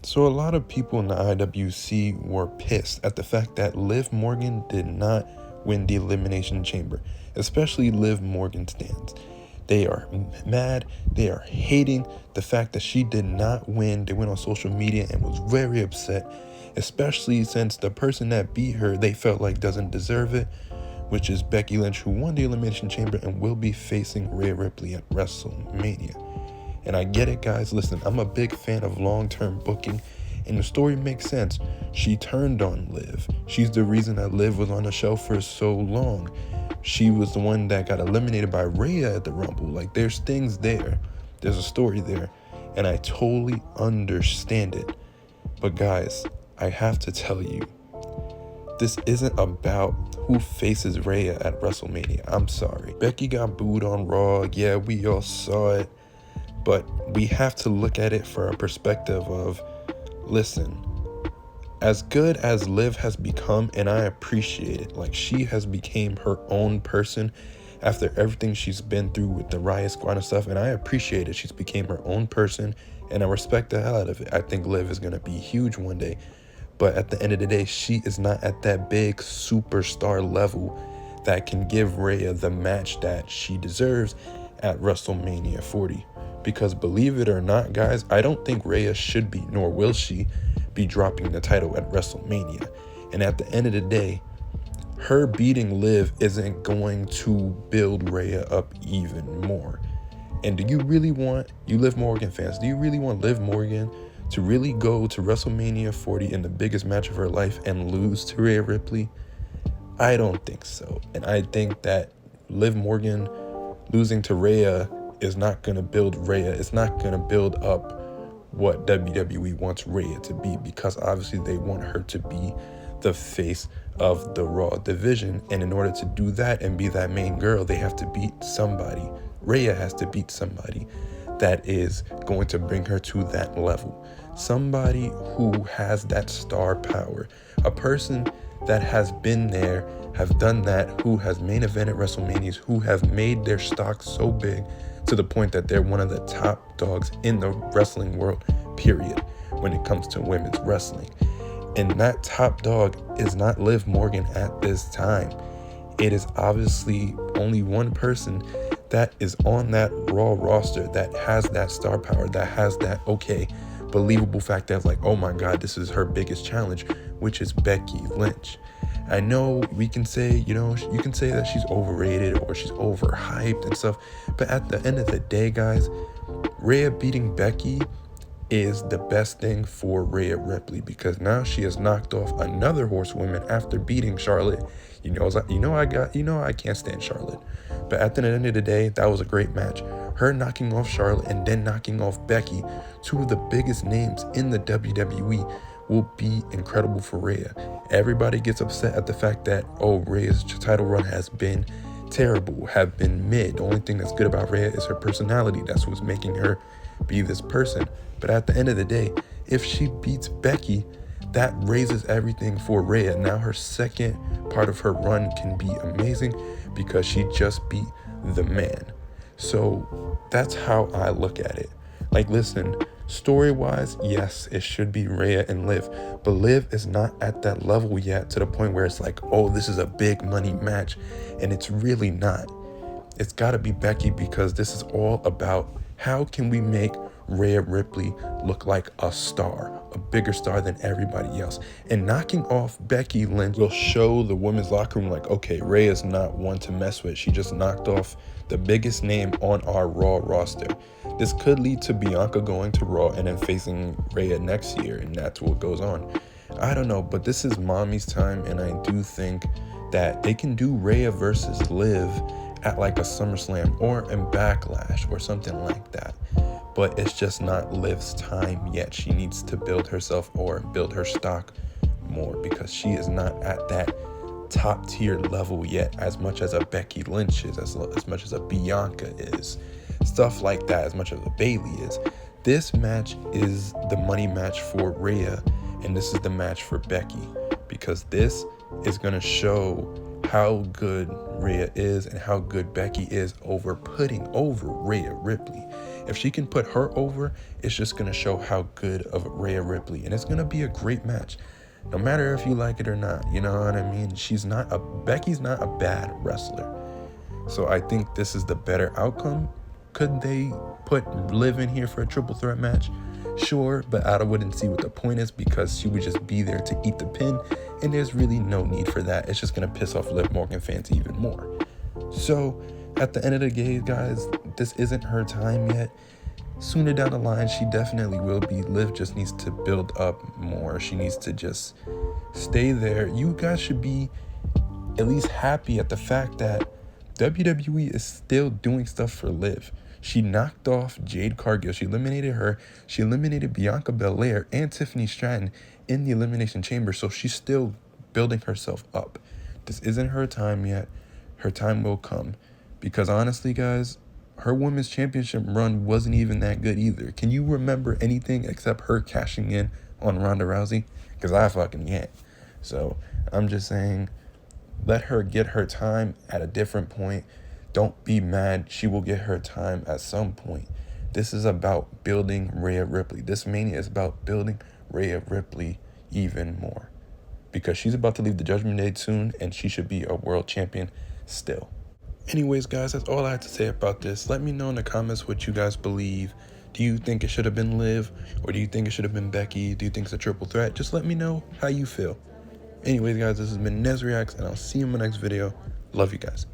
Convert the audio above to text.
So a lot of people in the IWC were pissed at the fact that Liv Morgan did not win the Elimination Chamber, especially Liv Morgan stands. They are mad, they are hating the fact that she did not win. They went on social media and was very upset, especially since the person that beat her they felt like doesn't deserve it, which is Becky Lynch, who won the Elimination Chamber and will be facing Rhea Ripley at WrestleMania. And I get it, guys. Listen, I'm a big fan of long-term booking, and the story makes sense. She turned on Liv. She's the reason that Liv was on the show for so long. She was the one that got eliminated by Rhea at the Rumble. Like, there's things there. There's a story there, and I totally understand it. But guys, I have to tell you, this isn't about who faces Rhea at WrestleMania. I'm sorry. Becky got booed on Raw. Yeah, we all saw it. But we have to look at it from a perspective of, listen, as good as Liv has become, and I appreciate it, like she has become her own person after everything she's been through with the Riot Squad and stuff, and I appreciate it. She's became her own person, and I respect the hell out of it. I think Liv is going to be huge one day. But at the end of the day, she is not at that big superstar level that can give Rhea the match that she deserves at WrestleMania 40. Because believe it or not, guys, I don't think Rhea should be, nor will she, be dropping the title at WrestleMania. And at the end of the day, her beating Liv isn't going to build Rhea up even more. And do you really want, you Liv Morgan fans, do you really want Liv Morgan to really go to WrestleMania 40 in the biggest match of her life and lose to Rhea Ripley? I don't think so. And I think that Liv Morgan losing to Rhea is not going to build Rhea. It's not going to build up what WWE wants Rhea to be, because obviously they want her to be the face of the Raw division. And in order to do that and be that main girl, they have to beat somebody. Rhea has to beat somebody that is going to bring her to that level. Somebody who has that star power. A person that has been there, have done that, who has main evented WrestleManias, who have made their stock so big to the point that they're one of the top dogs in the wrestling world, period, when it comes to women's wrestling. And that top dog is not Liv Morgan at this time. It is obviously only one person that is on that Raw roster that has that star power, that has that, okay, believable fact that, like, oh my God, this is her biggest challenge, which is Becky Lynch. I know we can say, you can say that she's overrated or she's overhyped and stuff, but at the end of the day, guys, Rhea beating Becky is the best thing for Rhea Ripley, because now she has knocked off another horsewoman after beating Charlotte. I can't stand Charlotte, but at the end of the day, that was a great match. Her knocking off Charlotte and then knocking off Becky, two of the biggest names in the WWE, will be incredible for Rhea. Everybody gets upset at the fact that, Rhea's title run has been terrible, have been mid. The only thing that's good about Rhea is her personality. That's what's making her be this person. But at the end of the day, if she beats Becky, that raises everything for Rhea. Now her second part of her run can be amazing because she just beat the man. So that's how I look at it. Like, listen, story-wise, yes, it should be Rhea and Liv, but Liv is not at that level yet to the point where it's like, this is a big money match, and it's really not. It's got to be Becky, because this is all about how can we make Rhea Ripley look like a star, a bigger star than everybody else. And knocking off Becky Lynch will show the women's locker room, like, okay, Rhea's not one to mess with. She just knocked off the biggest name on our Raw roster. This could lead to Bianca going to Raw and then facing Rhea next year, and that's what goes on. I don't know, but this is mommy's time, and I do think that they can do Rhea versus Liv at like a SummerSlam or in Backlash or something like that. But it's just not Liv's time yet. She needs to build herself or build her stock more, because she is not at that top tier level yet, as much as a Becky Lynch is, as much as a Bianca is, stuff like that, as much as a Bayley is. This match is the money match for Rhea, and this is the match for Becky, because this is going to show how good Rhea is and how good Becky is over putting over Rhea Ripley. If she can put her over, it's just going to show how good of Rhea Ripley. And it's going to be a great match. No matter if you like it or not, you know what I mean? Becky's not a bad wrestler. So I think this is the better outcome. Could they put Liv in here for a triple threat match? Sure, but I wouldn't see what the point is because she would just be there to eat the pin, and there's really no need for that. It's just going to piss off Liv Morgan fans even more. So at the end of the day, guys, this isn't her time yet. Sooner down the line, she definitely will be. Liv just needs to build up more. She needs to just stay there. You guys should be at least happy at the fact that WWE is still doing stuff for Liv. She knocked off Jade Cargill. She eliminated her. She eliminated Bianca Belair and Tiffany Stratton in the Elimination Chamber. So she's still building herself up. This isn't her time yet. Her time will come. Because honestly, guys, her women's championship run wasn't even that good either. Can you remember anything except her cashing in on Ronda Rousey? Because I fucking can't. So I'm just saying, let her get her time at a different point. Don't be mad. She will get her time at some point. This is about building Rhea Ripley. This Mania is about building Rhea Ripley even more. Because she's about to leave the Judgment Day soon, and she should be a world champion still. Anyways, guys, that's all I had to say about this. Let me know in the comments what you guys believe. Do you think it should have been Liv? Or do you think it should have been Becky? Do you think it's a triple threat? Just let me know how you feel. Anyways, guys, this has been NezReacts, and I'll see you in my next video. Love you guys.